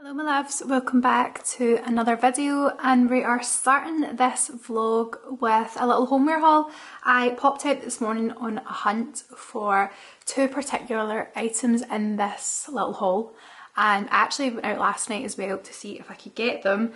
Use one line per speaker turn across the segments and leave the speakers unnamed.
Hello my loves, welcome back to another video, and we are starting this vlog with a little homeware haul. I popped out this morning on a hunt for two particular items in this little haul, and I actually went out last night as well to see if I could get them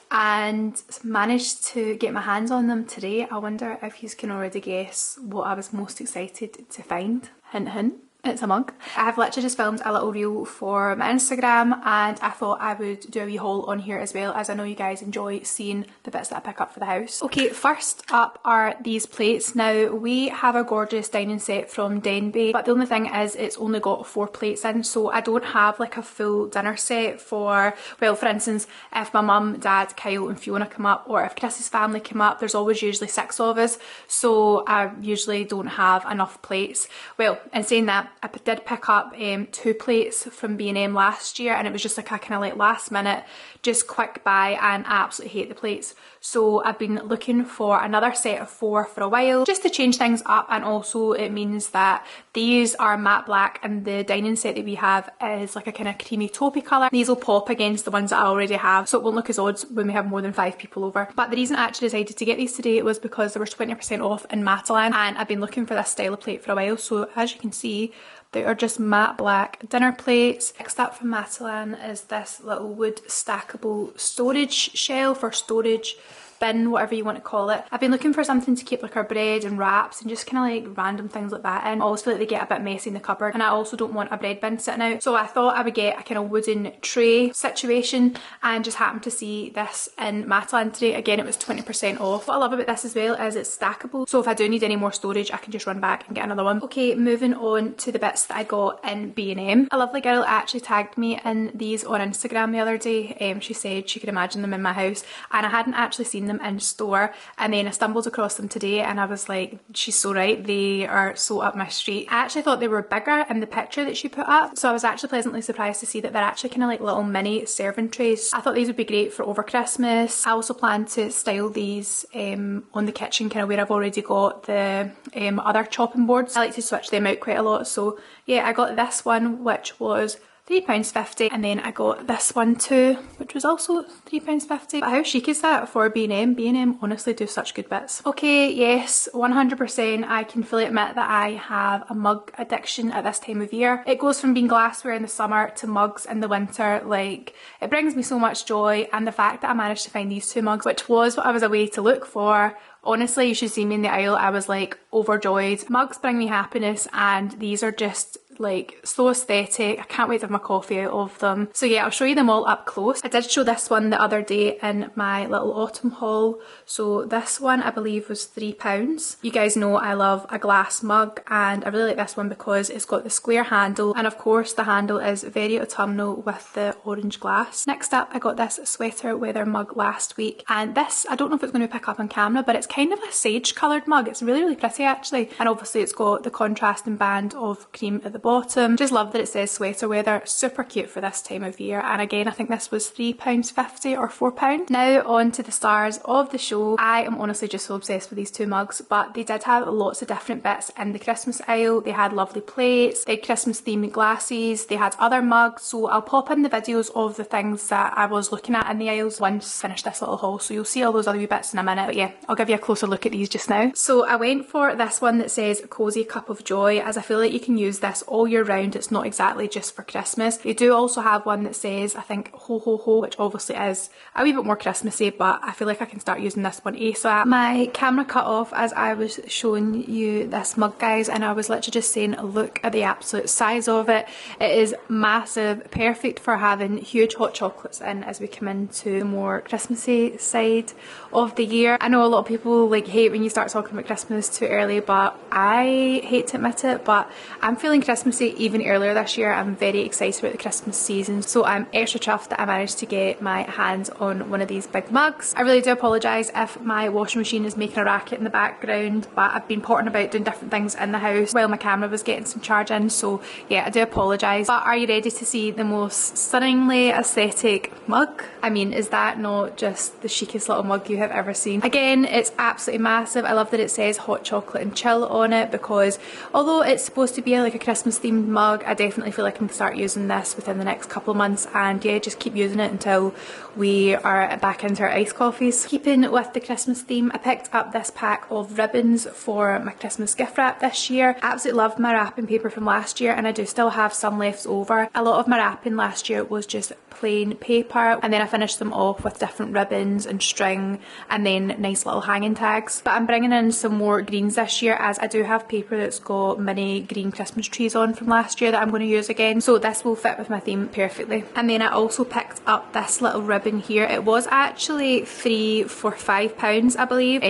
and managed to get my hands on them today. I wonder if you can already guess what I was most excited to find. Hint hint. It's a mug. I have literally just filmed a little reel for my Instagram, and I thought I would do a wee haul on here as well, as I know you guys enjoy seeing the bits that I pick up for the house. Okay, first up are these plates. Now, we have a gorgeous dining set from Denby, but the only thing is it's only got 4 plates in, so I don't have like a full dinner set for, well, for instance, if my mum, dad, Kyle and Fiona come up, or if Chris's family come up, there's always usually 6 of us, so I usually don't have enough plates. Well, in saying that, I did pick up 2 plates from B&M last year, and it was just like a kind of like last minute, just quick buy, and I absolutely hate the plates. So I've been looking for another set of 4 for a while, just to change things up, and also it means that these are matte black and the dining set that we have is like a kind of creamy taupey colour. These will pop against the ones that I already have, so it won't look as odd when we have more than 5 people over. But the reason I actually decided to get these today was because there was 20% off in Matalan, and I've been looking for this style of plate for a while. So as you can see, they are just matte black dinner plates. Next up from Matalan is this little wood stackable storage shelf or storage bin, whatever you want to call it. I've been looking for something to keep like our bread and wraps and just kind of like random things like that in. I always feel like they get a bit messy in the cupboard, and I also don't want a bread bin sitting out. So I thought I would get a kind of wooden tray situation, and just happened to see this in Matalan today. Again, it was 20% off. What I love about this as well is it's stackable, so if I do need any more storage, I can just run back and get another one. Okay, moving on to the bits that I got in B&M. A lovely girl actually tagged me in these on Instagram the other day. She said she could imagine them in my house, and I hadn't actually seen them in store, and then I stumbled across them today, and I was like, she's so right, they are so up my street. I actually thought they were bigger in the picture that she put up, so I was actually pleasantly surprised to see that they're actually kind of like little mini serving trays. I thought these would be great for over Christmas. I also plan to style these on the kitchen, kind of where I've already got the other chopping boards. I like to switch them out quite a lot, so yeah, I got this one, which was £3.50, and then I got this one too, which was also £3.50. But how chic is that for B&M? B&M honestly do such good bits. Okay, yes, 100%, I can fully admit that I have a mug addiction at this time of year. It goes from being glassware in the summer to mugs in the winter. Like, it brings me so much joy, and the fact that I managed to find these 2 mugs, which was what I was away to look for. Honestly, you should see me in the aisle, I was like overjoyed. Mugs bring me happiness, and these are just like so aesthetic. I can't wait to have my coffee out of them. So yeah, I'll show you them all up close. I did show this one the other day in my little autumn haul. So this one I believe was £3. You guys know I love a glass mug, and I really like this one because it's got the square handle, and of course the handle is very autumnal with the orange glass. Next up, I got this sweater weather mug last week, and this, I don't know if it's going to pick up on camera, but it's kind of a sage coloured mug. It's really pretty actually, and obviously it's got the contrasting band of cream at the bottom. Just love that it says sweater weather. Super cute for this time of year, and again I think this was £3.50 or £4. Now on to the stars of the show. I am honestly just so obsessed with these 2 mugs, but they did have lots of different bits in the Christmas aisle. They had lovely plates, they had Christmas themed glasses, they had other mugs, so I'll pop in the videos of the things that I was looking at in the aisles once I finish this little haul, so you'll see all those other wee bits in a minute. But yeah, I'll give you a closer look at these just now. So I went for this one that says Cozy Cup of Joy, as I feel like you can use this all year round. It's not exactly just for Christmas. They do also have one that says, I think, Ho Ho Ho, which obviously is a wee bit more Christmassy, but I feel like I can start using this one ASAP. My camera cut off as I was showing you this mug, guys, and I was literally just saying, look at the absolute size of it. It is massive, perfect for having huge hot chocolates in as we come into the more Christmassy side of the year. I know a lot of people like hate when you start talking about Christmas too early, but I hate to admit it, but I'm feeling Christmassy even earlier this year. I'm very excited about the Christmas season, so I'm extra chuffed that I managed to get my hands on one of these big mugs. I really do apologise if my washing machine is making a racket in the background, but I've been potting about doing different things in the house while my camera was getting some charge in, so yeah, I do apologise. But are you ready to see the most stunningly aesthetic mug? I mean, is that not just the chicest little mug you have ever seen? Again, it's absolutely massive. I love that it says hot chocolate and chill on it, because although it's supposed to be like a Christmas Christmas themed mug. I definitely feel like I can start using this within the next couple of months, and yeah, just keep using it until we are back into our iced coffees. Keeping with the Christmas theme, I picked up this pack of ribbons for my Christmas gift wrap this year. I absolutely loved my wrapping paper from last year, and I do still have some left over. A lot of my wrapping last year was just plain paper, and then I finished them off with different ribbons and string and then nice little hanging tags. But I'm bringing in some more greens this year, as I do have paper that's got mini green Christmas trees on from last year that I'm going to use again, so this will fit with my theme perfectly. And then I also picked up this little ribbon here. It was actually 3 for £5, I believe.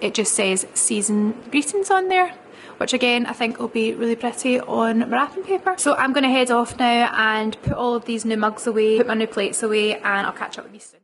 It just says season greetings on there, which again I think will be really pretty on my wrapping paper. So I'm going to head off now and put all of these new mugs away, put my new plates away, and I'll catch up with you soon.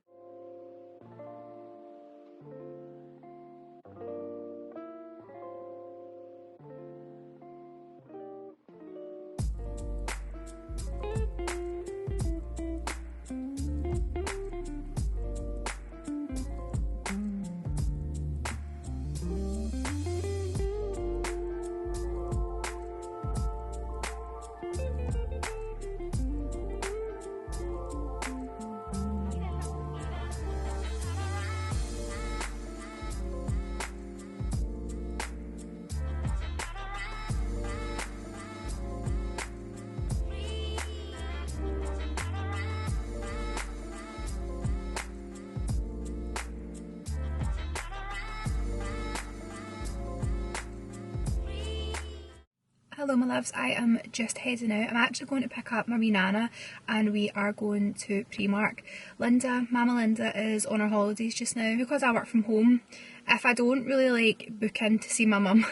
Hello my loves, I am just heading out. I'm actually going to pick up my wee Nana and we are going to Primark. Mama Linda is on her holidays just now. Because I work from home, if I don't really like book in to see my mum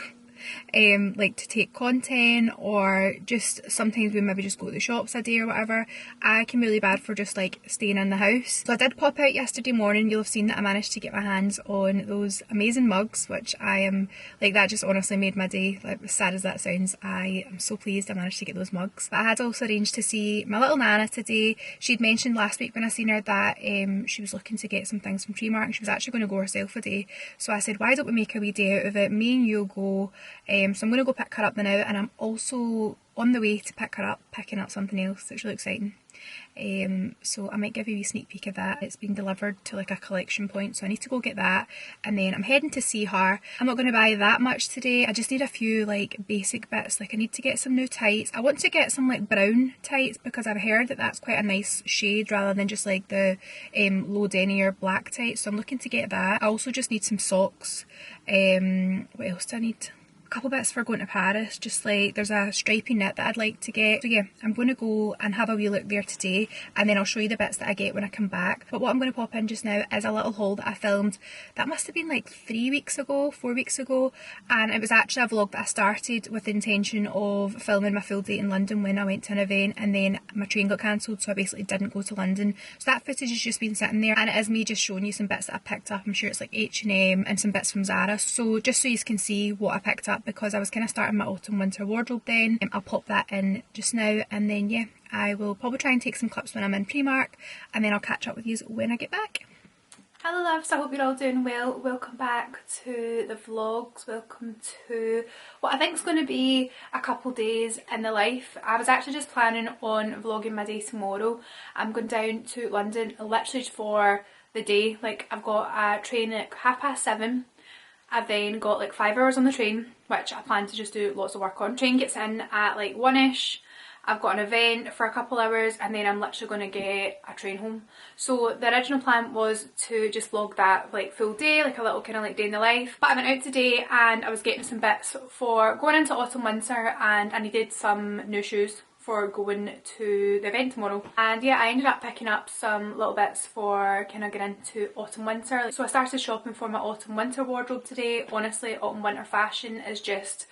like to take content, or just sometimes we maybe just go to the shops a day or whatever, I can be really bad for just like staying in the house. So I did pop out yesterday morning. You'll have seen that I managed to get my hands on those amazing mugs, which I am like, that just honestly made my day. Like, as sad as that sounds, I am so pleased I managed to get those mugs. But I had also arranged to see my little Nana today. She'd mentioned last week when I seen her that she was looking to get some things from Primark. She was actually going to go herself a day, so I said, why don't we make a wee day out of it, me and you'll go. So I'm going to go pick her up now, and I'm also on the way to pick her up, picking up something else that's really exciting. So I might give you a wee sneak peek of that. It's been delivered to like a collection point, so I need to go get that, and then I'm heading to see her. I'm not going to buy that much today. I just need a few like basic bits. Like I need to get some new tights. I want to get some like brown tights because I've heard that that's quite a nice shade rather than just like the low denier black tights, so I'm looking to get that. I also just need some socks. What else do I need? Couple bits for going to Paris, just like there's a stripy knit that I'd like to get. So yeah, I'm going to go and have a wee look there today, and then I'll show you the bits that I get when I come back. But what I'm going to pop in just now is a little haul that I filmed, that must have been like 4 weeks ago, and it was actually a vlog that I started with the intention of filming my full day in London when I went to an event, and then my train got cancelled, so I basically didn't go to London. So that footage has just been sitting there, and it is me just showing you some bits that I picked up. I'm sure it's like H&M and some bits from Zara, so just so you can see what I picked up, because I was kind of starting my autumn winter wardrobe then. I'll pop that in just now, and then yeah, I will probably try and take some clips when I'm in Primark, and then I'll catch up with you when I get back. Hello loves, I hope you're all doing well. Welcome back to the vlogs. Welcome to what I think is going to be a couple days in the life. I was actually just planning on vlogging my day tomorrow. I'm going down to London literally for the day. Like, I've got a train at 7:30. I've then got like 5 hours on the train, which I plan to just do lots of work on. Train gets in at like 1ish. I've got an event for a couple hours, and then I'm literally going to get a train home. So the original plan was to just vlog that like full day, like a little kind of like day in the life. But I went out today and I was getting some bits for going into autumn winter, and I needed some new shoes for going to the event tomorrow. And yeah, I ended up picking up some little bits for kind of getting into autumn winter. So I started shopping for my autumn winter wardrobe today. Honestly, autumn winter fashion is just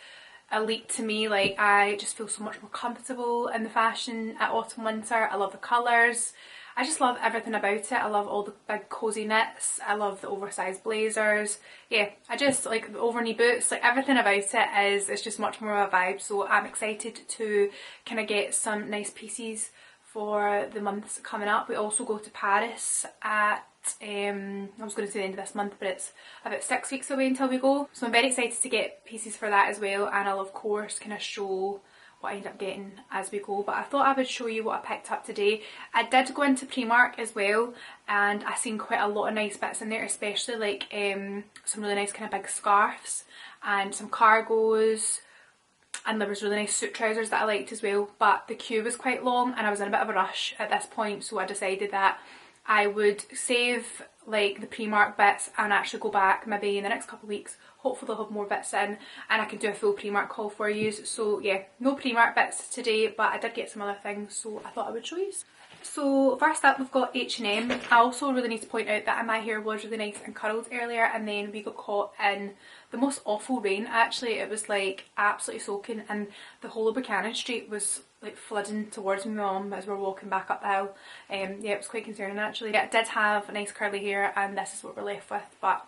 elite to me. Like, I just feel so much more comfortable in the fashion at autumn winter. I love the colours. I just love everything about it. I love all the big cozy knits. I love the oversized blazers. Yeah, I just like the over knee boots. Like, everything about it it's just much more of a vibe. So I'm excited to kind of get some nice pieces for the months coming up. We also go to Paris at I was going to say the end of this month, but it's about 6 weeks away until we go. So I'm very excited to get pieces for that as well, and I'll of course kind of show what I end up getting as we go, but I thought I would show you what I picked up today. I did go into Primark as well, and I seen quite a lot of nice bits in there, especially like some really nice kind of big scarves and some cargos, and there was really nice suit trousers that I liked as well, but the queue was quite long and I was in a bit of a rush at this point, so I decided that I would save like the Primark bits and actually go back maybe in the next couple of weeks. Hopefully they'll have more bits in and I can do a full Primark haul for you. So yeah, no Primark bits today, but I did get some other things, so I thought I would show you. So first up we've got H&M. I also really need to point out that my hair was really nice and curled earlier, and then we got caught in the most awful rain. Actually, it was like absolutely soaking, and the whole of Buchanan Street was like flooding towards me and my mum as we were walking back up the hill. Yeah, it was quite concerning actually. Yeah, I did have nice curly hair and this is what we're left with, but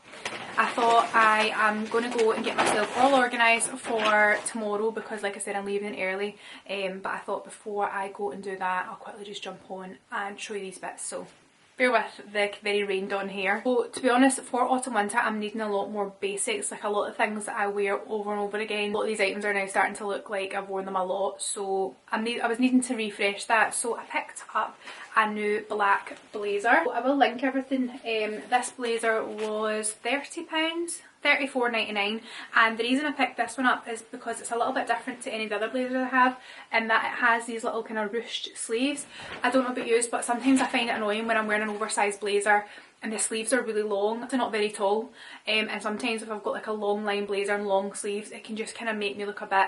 I thought I am going to go and get myself all organised for tomorrow because like I said I'm leaving early, but I thought before I go and do that I'll quickly just jump on and show you these bits. So bear with the very rained on hair. So to be honest, for autumn winter I'm needing a lot more basics, like a lot of things that I wear over and over again. A lot of these items are now starting to look like I've worn them a lot, so I was needing to refresh that, so I picked up a new black blazer. So I will link everything. This blazer was £30, £34.99, and the reason I picked this one up is because it's a little bit different to any of the other blazers I have, in that it has these little kind of ruched sleeves. I don't know about you, but sometimes I find it annoying when I'm wearing an oversized blazer and the sleeves are really long. They're not very tall, and sometimes if I've got like a long line blazer and long sleeves, it can just kind of make me look a bit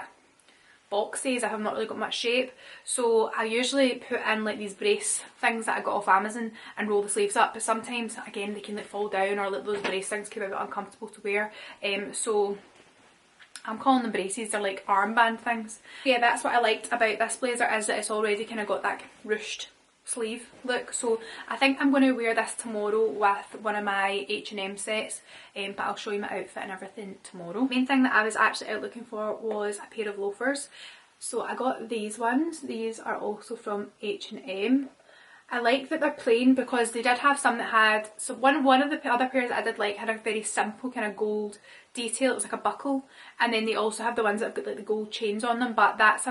boxy as if I've not really got much shape. So I usually put in like these brace things that I got off Amazon and roll the sleeves up, but sometimes again they can like fall down, or like those brace things can be a bit uncomfortable to wear, so I'm calling them braces. They're like armband things. Yeah, that's what I liked about this blazer, is that it's already kind of got that ruched sleeve look. So I think I'm going to wear this tomorrow with one of my H&M sets, but I'll show you my outfit and everything tomorrow. The main thing that I was actually out looking for was a pair of loafers, so I got these ones. These are also from H&M. I like that they're plain because they did have some that had, so one of the other pairs that I did like had a very simple kind of gold detail. It was like a buckle, and then they also have the ones that have got like the gold chains on them, but that's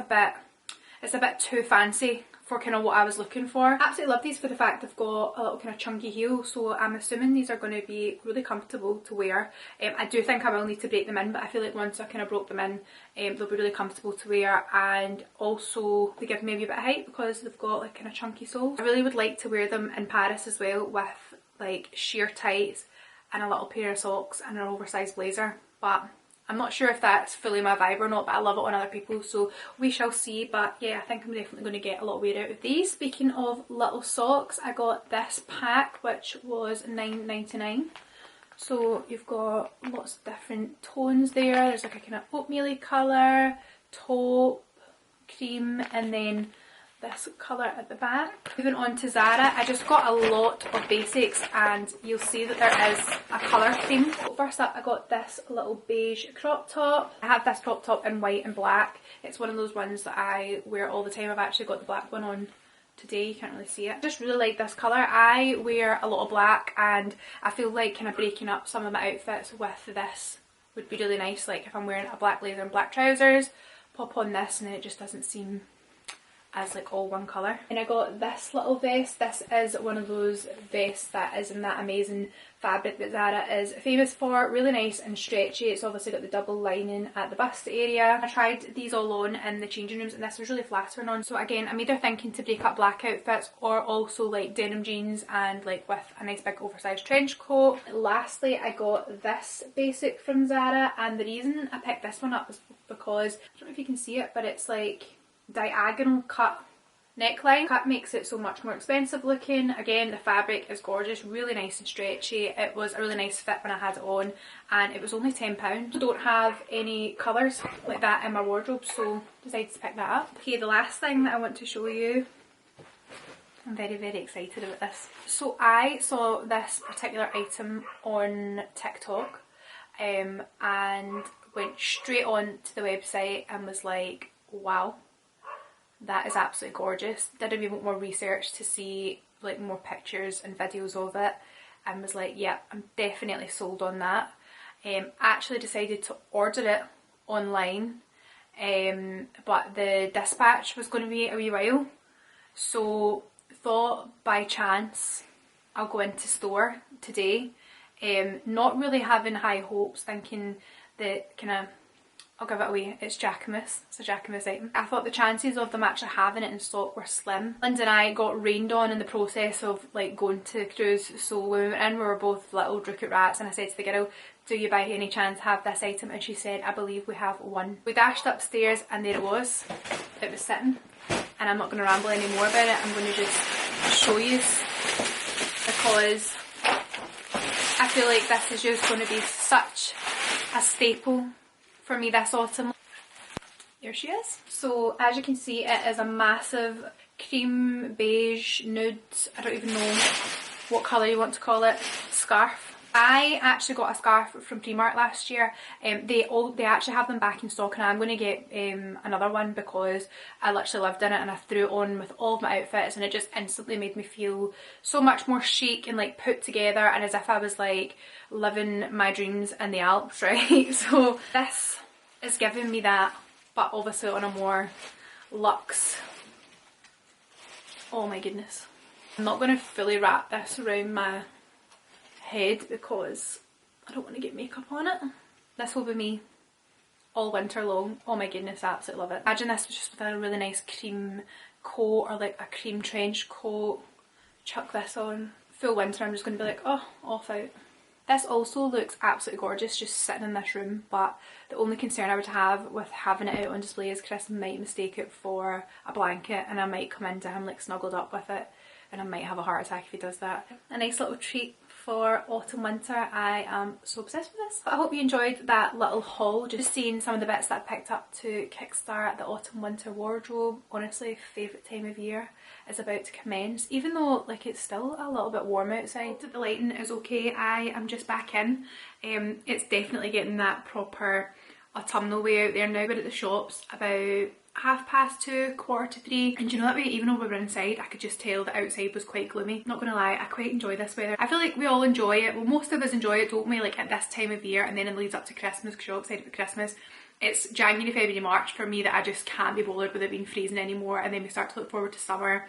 it's a bit too fancy for kind of what I was looking for. Absolutely love these for the fact they've got a little kind of chunky heel, so I'm assuming these are going to be really comfortable to wear. I do think I will need to break them in, but I feel like once I kind of broke them in, they'll be really comfortable to wear, and also they give me a wee bit of height because they've got like kind of chunky soles. I really would like to wear them in Paris as well with like sheer tights and a little pair of socks and an oversized blazer, but I'm not sure if that's fully my vibe or not, but I love it on other people, so we shall see. But yeah, I think I'm definitely going to get a lot of wear out of these. Speaking of little socks, I got this pack which was £9.99. So you've got lots of different tones there. There's like a kind of oatmeal-y colour, taupe, cream, and then this colour at the back. Moving on to Zara, I just got a lot of basics, and you'll see that there is a colour theme. First up I got this little beige crop top. I have this crop top in white and black. It's one of those ones that I wear all the time. I've actually got the black one on today, you can't really see it. I just really like this colour. I wear a lot of black, and I feel like kind of breaking up some of my outfits with this would be really nice. Like if I'm wearing a black blazer and black trousers, pop on this and then it just doesn't seem as like all one colour. And I got this little vest. This is one of those vests that is in that amazing fabric that Zara is famous for. Really nice and stretchy. It's obviously got the double lining at the bust area. I tried these all on in the changing rooms and this was really flattering on. So again, I'm either thinking to break up black outfits or also like denim jeans and like with a nice big oversized trench coat. Lastly, I got this basic from Zara, and the reason I picked this one up is because, I don't know if you can see it, but it's like diagonal cut neckline. Cut makes it so much more expensive looking. Again, the fabric is gorgeous, really nice and stretchy. It was a really nice fit when I had it on, and it was only £10. I don't have any colours like that in my wardrobe, so decided to pick that up. Okay, the last thing that I want to show you, I'm very excited about this. So I saw this particular item on TikTok and went straight on to the website and was like, wow, that is absolutely gorgeous. Did a wee bit more research to see like more pictures and videos of it, and was like, yeah, I'm definitely sold on that. Actually decided to order it online, but the dispatch was going to be a wee while, so thought by chance I'll go into store today, not really having high hopes, thinking that I'll give it away, it's Jacquemus, it's a Jacquemus item. I thought the chances of them actually having it in stock were slim. Linda and I got rained on in the process of like going to cruise, so when we went in we were both little drookit rats, and I said to the girl, do you by any chance have this item? And she said, I believe we have one. We dashed upstairs and there it was sitting, and I'm not going to ramble any more about it, I'm going to just show you, because I feel like this is just going to be such a staple for me this autumn. Here she is. So as you can see, it is a massive cream beige nude, I don't even know what colour you want to call it, scarf. I actually got a scarf from Primark last year. They actually have them back in stock, and I'm going to get another one because I literally lived in it and I threw it on with all of my outfits, and it just instantly made me feel so much more chic and like put together, and as if I was like living my dreams in the Alps, right? So this is giving me that, but obviously on a more luxe. Oh my goodness. I'm not going to fully wrap this around my head because I don't want to get makeup on it. This will be me all winter long. Oh my goodness, I absolutely love it. Imagine this was just with a really nice cream coat or like a cream trench coat. Chuck this on. Full winter, I'm just going to be like, oh, off out. This also looks absolutely gorgeous just sitting in this room, but the only concern I would have with having it out on display is Chris might mistake it for a blanket, and I might come into him like snuggled up with it, and I might have a heart attack if he does that. A nice little treat for autumn winter. I am so obsessed with this. But I hope you enjoyed that little haul, just seeing some of the bits that I picked up to kickstart the autumn winter wardrobe. Honestly, favourite time of year is about to commence, even though like it's still a little bit warm outside. The lighting is okay. I am just back in. It's definitely getting that proper autumnal way out there now. We're at the shops about 2:30, 3:15, and you know that way, even though we were inside, I could just tell the outside was quite gloomy. Not gonna lie, I quite enjoy this weather. I feel like we all enjoy it. Well, most of us enjoy it, don't we? Like at this time of year, and then it leads up to Christmas because you're all excited for Christmas. It's January, February, March for me that I just can't be bothered with it being freezing anymore, and then we start to look forward to summer.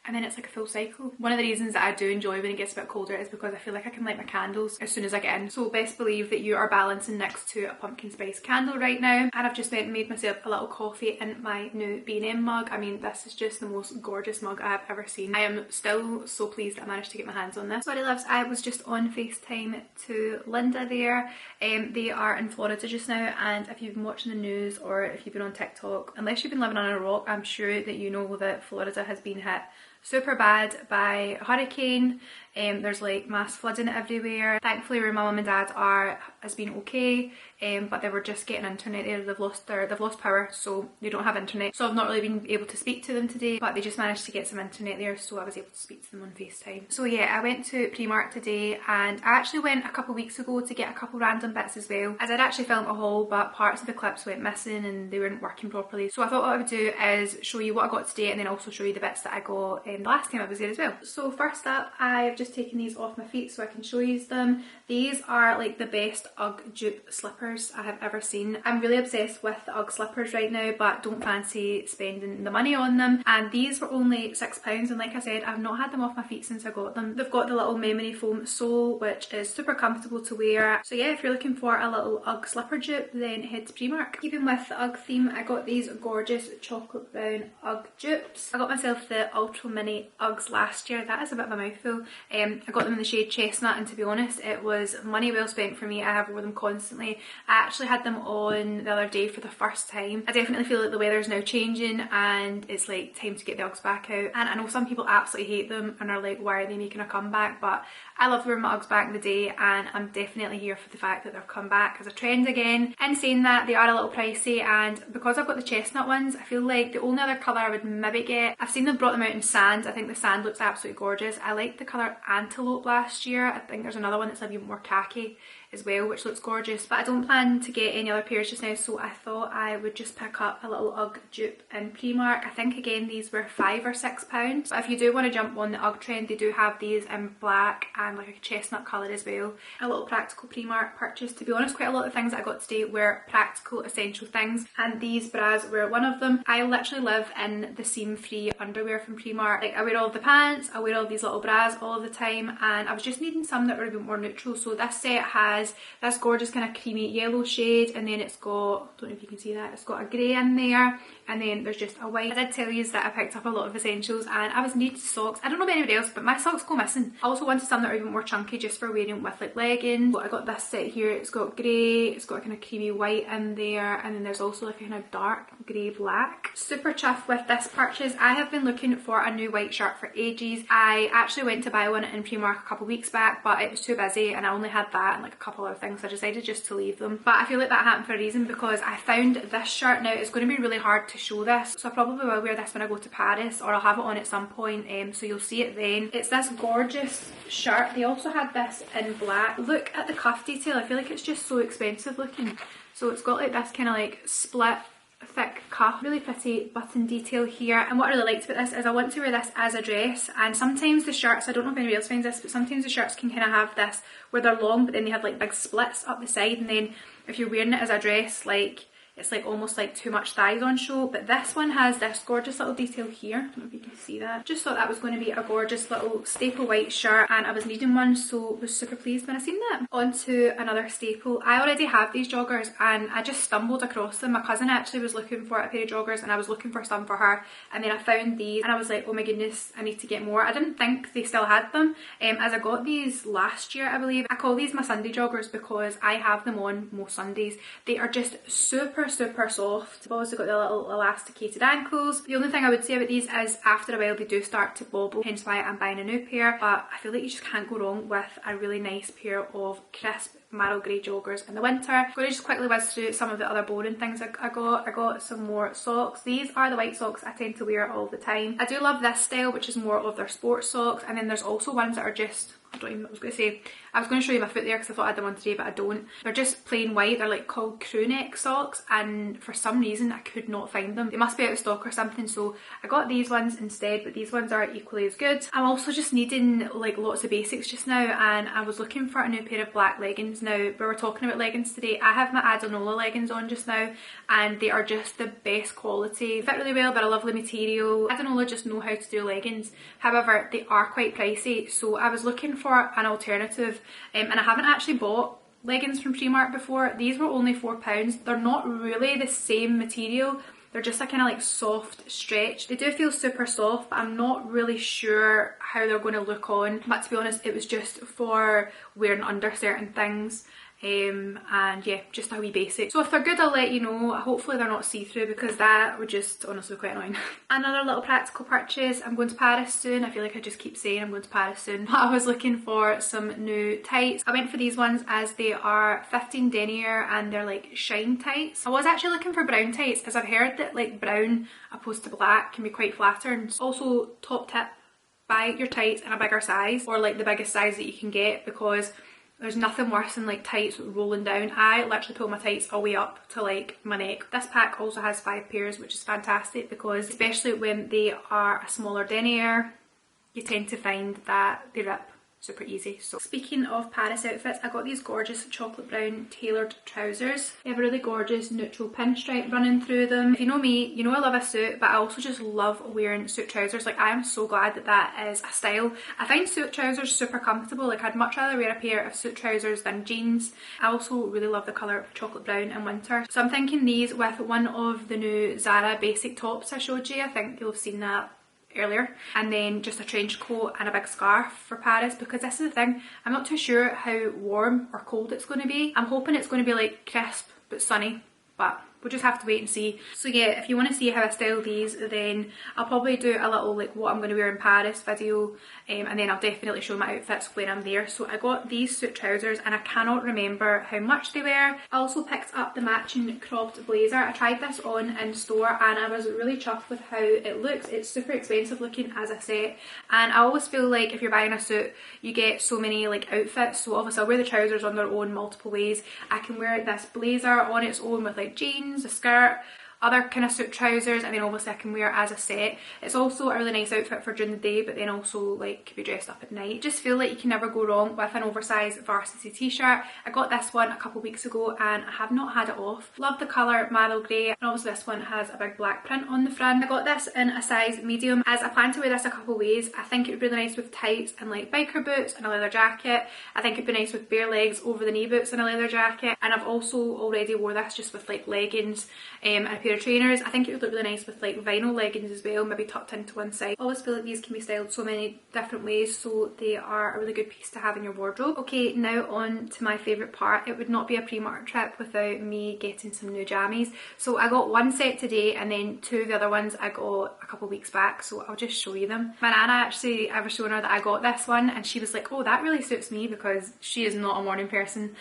And then it's like a full cycle. One of the reasons that I do enjoy when it gets a bit colder is because I feel like I can light my candles as soon as I get in. So best believe that you are balancing next to a pumpkin spice candle right now. And I've just made myself a little coffee in my new B&M mug. I mean, this is just the most gorgeous mug I've ever seen. I am still so pleased that I managed to get my hands on this. Sorry loves, I was just on FaceTime to Linda there. They are in Florida just now, and if you've been watching the news or if you've been on TikTok, unless you've been living on a rock, I'm sure that you know that Florida has been hit super bad by a hurricane. There's like mass flooding everywhere. Thankfully where my mum and dad are has been okay, but they were just getting internet there. They've lost power, so they don't have internet, so I've not really been able to speak to them today, but they just managed to get some internet there, so I was able to speak to them on FaceTime. So yeah, I went to Primark today, and I actually went a couple of weeks ago to get a couple random bits as well. I did actually film a haul, but parts of the clips went missing and they weren't working properly, so I thought what I would do is show you what I got today and then also show you the bits that I got the last time I was there as well. So first up, I've just taken these off my feet so I can show you them. These are like the best UGG dupe slippers I have ever seen. I'm really obsessed with the UGG slippers right now, but don't fancy spending the money on them, and these were only £6, and like I said, I've not had them off my feet since I got them. They've got the little memory foam sole, which is super comfortable to wear. So yeah, if you're looking for a little UGG slipper dupe, then head to Primark. Keeping with the UGG theme, I got these gorgeous chocolate brown UGG dupes. I got myself the ultra mini Uggs last year. That is a bit of a mouthful. I got them in the shade chestnut, and to be honest, it was money well spent for me. I have worn them constantly. I actually had them on the other day for the first time. I definitely feel like the weather is now changing and it's like time to get the Uggs back out. And I know some people absolutely hate them and are like, why are they making a comeback? But I loved wearing my Uggs back in the day, and I'm definitely here for the fact that they've come back as a trend again. In saying that, they are a little pricey, and because I've got the chestnut ones, I feel like the only other colour I would maybe get, I've seen them brought them out in sand. I think the sand looks absolutely gorgeous. I like the colour antelope last year. I think there's another one that's a bit more khaki as well, which looks gorgeous, but I don't plan to get any other pairs just now, so I thought I would just pick up a little UGG dupe in Primark. I think again these were £5 or £6, but if you do want to jump on the UGG trend, they do have these in black and like a chestnut colour as well. A little practical Primark purchase. To be honest, quite a lot of things that I got today were practical essential things, and these bras were one of them. I literally live in the seam-free underwear from Primark. Like, I wear all the pants, I wear all these little bras all the time, and I was just needing some that were a bit more neutral. So this set has this gorgeous kind of creamy yellow shade, and then it's got, don't know if you can see that, it's got a grey in there, and then there's just a white. I did tell you that I picked up a lot of essentials, and I was needing socks. I don't know about anybody else, but my socks go missing. I also wanted some that are even more chunky just for wearing with like leggings. So I got this set here. It's got grey, it's got a kind of creamy white in there, and then there's also like a kind of dark grey black. Super chuffed with this purchase. I have been looking for a new white shirt for ages. I actually went to buy one in Primark a couple of weeks back, but it was too busy and I only had that and like a couple other things, so I decided just to leave them. But I feel like that happened for a reason, because I found this shirt. Now it's going to be really hard to show this, so I probably will wear this when I go to Paris, or I'll have it on at some point, so you'll see it then. It's this gorgeous shirt. They also had this in black. Look at the cuff detail. I feel like it's just so expensive looking. So it's got like this kind of like split thick cuff, really pretty button detail here. And what I really liked about this is I want to wear this as a dress, and sometimes the shirts, I don't know if anybody else finds this, but sometimes the shirts can kind of have this where they're long but then they have like big splits up the side, and then if you're wearing it as a dress, like it's like almost like too much thighs on show. But this one has this gorgeous little detail here. I don't know if you can see that. Just thought that was going to be a gorgeous little staple white shirt, and I was needing one, so was super pleased when I seen that. On to another staple. I already have these joggers and I just stumbled across them. My cousin actually was looking for a pair of joggers and I was looking for some for her, and then I found these and I was like, oh my goodness, I need to get more. I didn't think they still had them, as I got these last year I believe. I call these my Sunday joggers because I have them on most Sundays. They are just super soft. They've also got the little elasticated ankles. The only thing I would say about these is after a while they do start to bobble, hence why I'm buying a new pair, but I feel like you just can't go wrong with a really nice pair of crisp marrow grey joggers in the winter. I'm going to just quickly whiz through some of the other boring things I got. I got some more socks. These are the white socks I tend to wear all the time. I do love this style, which is more of their sports socks, and then there's also ones that are just, I don't even know what I was going to say. I was going to show you my foot there because I thought I had them on today, but I don't. They're just plain white. They're like called crew neck socks, and for some reason I could not find them. They must be out of stock or something, so I got these ones instead, but these ones are equally as good. I'm also just needing like lots of basics just now, and I was looking for a new pair of black leggings. Now, we were talking about leggings today. I have my Adanola leggings on just now, and they are just the best quality. They fit really well, they're a lovely material. Adanola just know how to do leggings. However, they are quite pricey, so I was looking for an alternative, and I haven't actually bought leggings from Primark before. These were only £4. They're not really the same material. They're just a kind of like soft stretch. They do feel super soft, but I'm not really sure how they're going to look on. But to be honest, it was just for wearing under certain things. And yeah, just a wee basic. So if they're good, I'll let you know. Hopefully they're not see-through, because that would just honestly quite annoying. Another little practical purchase. I'm going to Paris soon. I feel like I just keep saying I'm going to Paris soon. I was looking for some new tights. I went for these ones as they are 15 denier and they're like shine tights. I was actually looking for brown tights because I've heard that like brown opposed to black can be quite flattering. Also, top tip, buy your tights in a bigger size, or like the biggest size that you can get, because there's nothing worse than like tights rolling down. I literally pull my tights all the way up to like my neck. This pack also has 5 pairs, which is fantastic, because especially when they are a smaller denier, you tend to find that they rip super easy. So speaking of Paris outfits, I got these gorgeous chocolate brown tailored trousers. They have a really gorgeous neutral pinstripe running through them. If you know me, you know I love a suit, but I also just love wearing suit trousers. Like, I am so glad that that is a style. I find suit trousers super comfortable. Like, I'd much rather wear a pair of suit trousers than jeans. I also really love the colour of chocolate brown in winter. So I'm thinking these with one of the new Zara basic tops I showed you. I think you'll have seen that earlier, and then just a trench coat and a big scarf for Paris, because this is the thing, I'm not too sure how warm or cold it's going to be. I'm hoping it's going to be like crisp but sunny, but we'll just have to wait and see. So yeah, if you want to see how I style these, then I'll probably do a little like what I'm going to wear in Paris video, and then I'll definitely show my outfits when I'm there. So I got these suit trousers and I cannot remember how much they were. I also picked up the matching cropped blazer. I tried this on in store and I was really chuffed with how it looks. It's super expensive looking as a set, and I always feel like if you're buying a suit you get so many like outfits. So obviously I'll wear the trousers on their own multiple ways. I can wear this blazer on its own with like jeans, a skirt, other kind of suit trousers, and then obviously I can wear it as a set. It's also a really nice outfit for during the day, but then also like can be dressed up at night. Just feel like you can never go wrong with an oversized varsity t-shirt. I got this one a couple weeks ago and I have not had it off. Love the colour marrow grey, and obviously this one has a big black print on the front. I got this in a size medium as I plan to wear this a couple ways. I think it would be really nice with tights and like biker boots and a leather jacket. I think it'd be nice with bare legs over the knee boots and a leather jacket, and I've also already wore this just with like leggings and a pair of trainers. I think it would look really nice with like vinyl leggings as well, maybe tucked into one side. I always feel like these can be styled so many different ways, so they are a really good piece to have in your wardrobe. Okay, now on to my favourite part. It would not be a Primark trip without me getting some new jammies. So I got one set today and then two of the other ones I got a couple weeks back, so I'll just show you them. My nana actually, I was showing her that I got this one and she was like, oh, that really suits me, because she is not a morning person.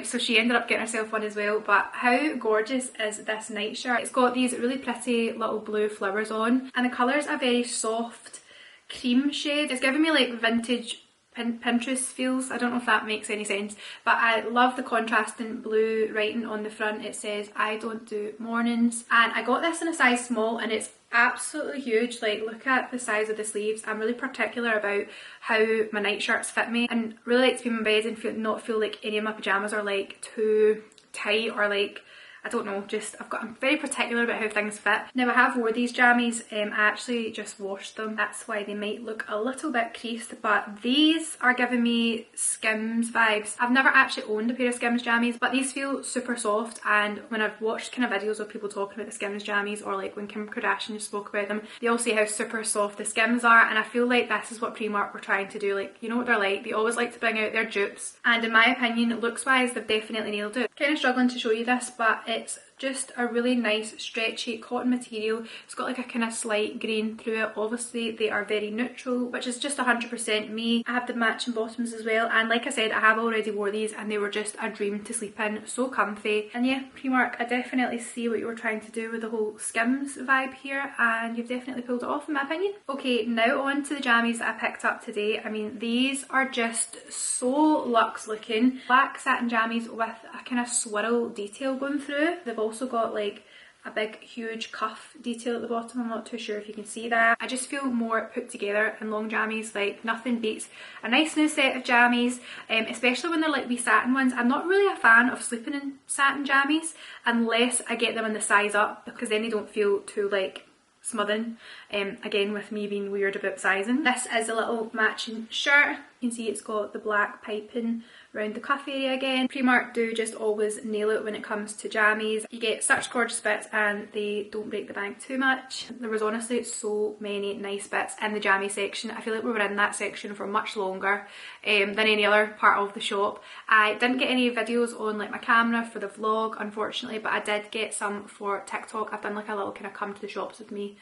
So she ended up getting herself one as well. But how gorgeous is this nightshirt? It's got these really pretty little blue flowers on, and the colours are very soft cream shade. It's giving me like vintage Pinterest feels. I don't know if that makes any sense, but I love the contrasting blue writing on the front. It says I don't do mornings, and I got this in a size small and it's absolutely huge. Like, look at the size of the sleeves. I'm really particular about how my nightshirts fit me, and really like to be in my bed and not feel like any of my pyjamas are like too tight or like, I don't know, just I'm very particular about how things fit. Now I have wore these jammies, I actually just washed them, that's why they might look a little bit creased, but these are giving me Skims vibes. I've never actually owned a pair of Skims jammies, but these feel super soft, and when I've watched kind of videos of people talking about the Skims jammies, or like when Kim Kardashian spoke about them, they all say how super soft the Skims are, and I feel like this is what Primark were trying to do. Like, you know what they're like, they always like to bring out their dupes, and in my opinion, looks wise, they've definitely nailed it. Kind of struggling to show you this, but it's just a really nice stretchy cotton material. It's got like a kind of slight grain through it. Obviously they are very neutral, which is just 100% me. I have the matching bottoms as well, and like I said, I have already wore these and they were just a dream to sleep in. So comfy. And yeah, Primark, I definitely see what you were trying to do with the whole Skims vibe here, and you've definitely pulled it off in my opinion. Okay, now on to the jammies that I picked up today. I mean, these are just so luxe looking. Black satin jammies with a kind of swirl detail going through. They've also got like a big huge cuff detail at the bottom. I'm not too sure if you can see that. I just feel more put together in long jammies. Like, nothing beats a nice new set of jammies, especially when they're like wee satin ones. I'm not really a fan of sleeping in satin jammies unless I get them in the size up, because then they don't feel too like smothering. Again, with me being weird about sizing. This is a little matching shirt. You can see it's got the black piping around the cuff area again. Primark do just always nail it when it comes to jammies. You get such gorgeous bits and they don't break the bank too much. There was honestly so many nice bits in the jammy section. I feel like we were in that section for much longer than any other part of the shop. I didn't get any videos on like my camera for the vlog, unfortunately, but I did get some for TikTok. I've done like a little kind of come to the shops with me.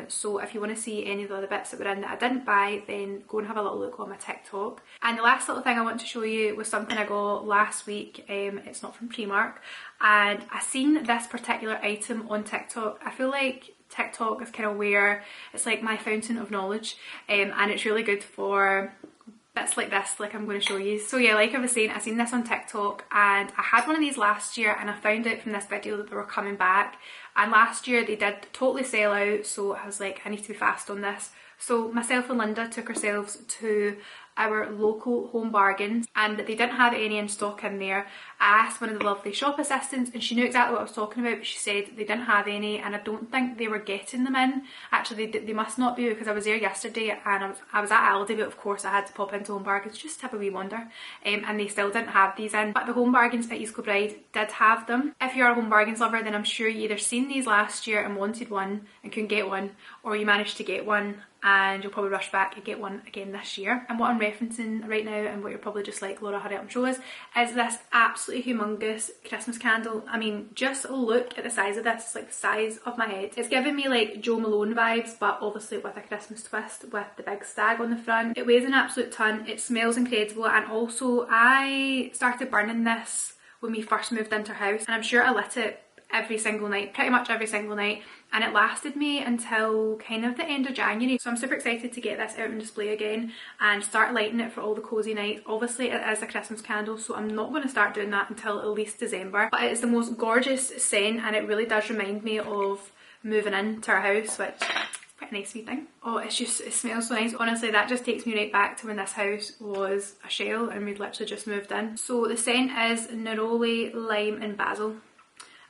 So if you want to see any of the other bits that were in that I didn't buy, then go and have a little look on my TikTok. And the last little thing I want to show you was something I got last week. It's not from Primark, and I seen this particular item on TikTok. I feel like TikTok is kind of where it's like my fountain of knowledge, and it's really good for bits like this, like I'm going to show you. So yeah, like I was saying, I seen this on TikTok and I had one of these last year, and I found out from this video that they were coming back, and last year they did totally sell out, so I was like, I need to be fast on this. So myself and Linda took ourselves to our local Home Bargains, and they didn't have any in stock in there. I asked one of the lovely shop assistants and she knew exactly what I was talking about, but she said they didn't have any, and I don't think they were getting them in. Actually, they must not be, because I was there yesterday and I was at Aldi, but of course I had to pop into Home Bargains just to have a wee wonder, and they still didn't have these in. But the Home Bargains at East Kilbride did have them. If you're a Home Bargains lover, then I'm sure you either seen these last year and wanted one and couldn't get one, or you managed to get one and you'll probably rush back and get one again this year. And what I'm referencing right now, and what you're probably just like, Laura, hurry up and show us, is this absolutely humongous Christmas candle. I mean, just look at the size of this. It's like the size of my head. It's giving me like Jo Malone vibes, but obviously with a Christmas twist with the big stag on the front. It weighs an absolute ton. It smells incredible, and also I started burning this when we first moved into our house, and I'm sure I lit it every single night, pretty much every single night, and it lasted me until kind of the end of January. So I'm super excited to get this out on display again and start lighting it for all the cozy nights. Obviously it is a Christmas candle, so I'm not going to start doing that until at least December, but it's the most gorgeous scent, and it really does remind me of moving into our house, which is quite a nice wee thing. Oh, it smells so nice. Honestly, that just takes me right back to when this house was a shell and we'd literally just moved in. So the scent is neroli, lime and basil,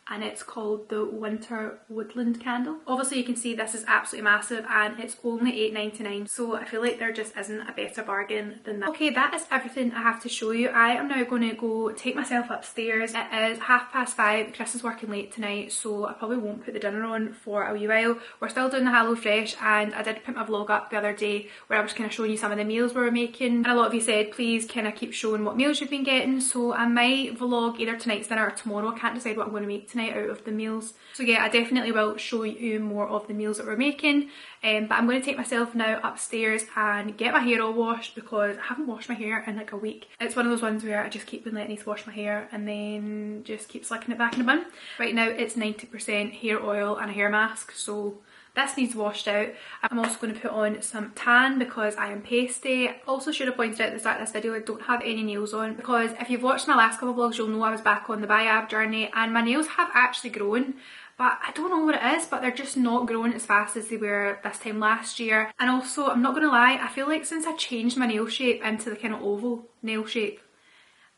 and it's called the Winter Woodland Candle. Obviously you can see this is absolutely massive, and it's only £8.99, so I feel like there just isn't a better bargain than that. Okay, that is everything I have to show you. I am now going to go take myself upstairs. It is 5:30, Chris is working late tonight, so I probably won't put the dinner on for a wee while. We're still doing the HelloFresh, and I did put my vlog up the other day where I was kind of showing you some of the meals we were making, and a lot of you said please kind of keep showing what meals you've been getting, so I might vlog either tonight's dinner or tomorrow. I can't decide what I'm going to make tonight out of the meals. So yeah, I definitely will show you more of the meals that we're making, but I'm going to take myself now upstairs and get my hair all washed, because I haven't washed my hair in like a week. It's one of those ones where I just keep been letting to wash my hair and then just keep slicking it back in the bun. Right now it's 90% hair oil and a hair mask, so this needs washed out. I'm also going to put on some tan because I am pasty. Also should have pointed out at the start of this video I don't have any nails on, because if you've watched my last couple of vlogs you'll know I was back on the bi-ab journey, and my nails have actually grown, but I don't know what it is, but they're just not growing as fast as they were this time last year. And also, I'm not going to lie, I feel like since I changed my nail shape into the kind of oval nail shape,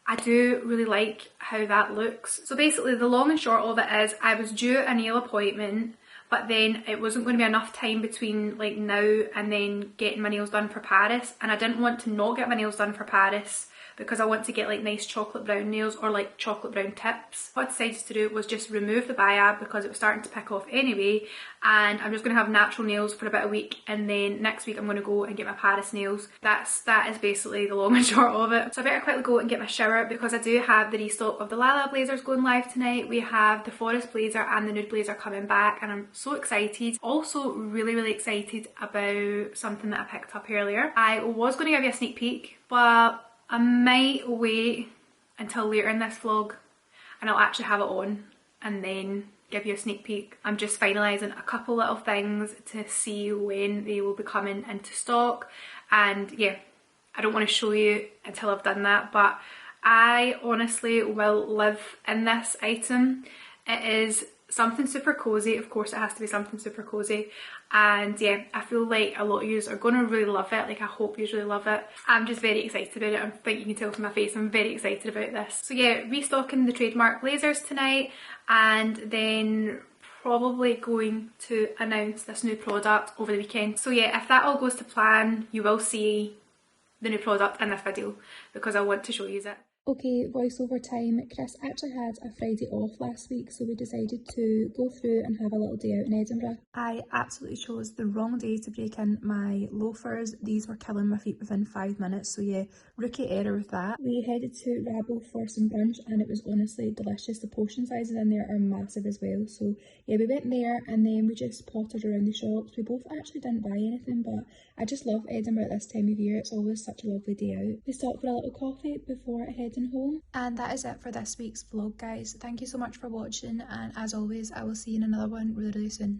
I do really like how that looks. So basically the long and short of it is I was due a nail appointment, but then it wasn't going to be enough time between like now and then getting my nails done for Paris, and I didn't want to not get my nails done for Paris because I want to get like nice chocolate brown nails or like chocolate brown tips. What I decided to do was just remove the bi-ab because it was starting to pick off anyway, and I'm just going to have natural nails for about a week, and then next week I'm going to go and get my Paris nails. That is basically the long and short of it. So I better quickly go and get my shower, because I do have the restock of the Lala blazers going live tonight. We have the forest blazer and the nude blazer coming back, and I'm so excited. Also really excited about something that I picked up earlier. I was going to give you a sneak peek, but I might wait until later in this vlog and I'll actually have it on and then give you a sneak peek. I'm just finalising a couple little things to see when they will be coming into stock, and yeah, I don't want to show you until I've done that, but I honestly will live in this item. It is something super cozy. Of course it has to be something super cozy, and yeah, I feel like a lot of you are going to really love it. Like, I hope you really love it. I'm just very excited about it. I think you can tell from my face I'm very excited about this. So yeah, restocking the trademark blazers tonight, and then probably going to announce this new product over the weekend. So yeah, if that all goes to plan, you will see the new product in this video because I want to show you it. Okay, voiceover time. Chris actually had a Friday off last week, so we decided to go through and have a little day out in Edinburgh. I absolutely chose the wrong day to break in my loafers. These were killing my feet within 5 minutes, so yeah, rookie error with that. We headed to Rabble for some brunch, and it was honestly delicious. The portion sizes in there are massive as well, so yeah, we went there and then we just pottered around the shops. We both actually didn't buy anything, but I just love Edinburgh at this time of year. It's always such a lovely day out. We stopped for a little coffee before heading home. And that is it for this week's vlog, guys. Thank you so much for watching, and as always I will see you in another one really soon.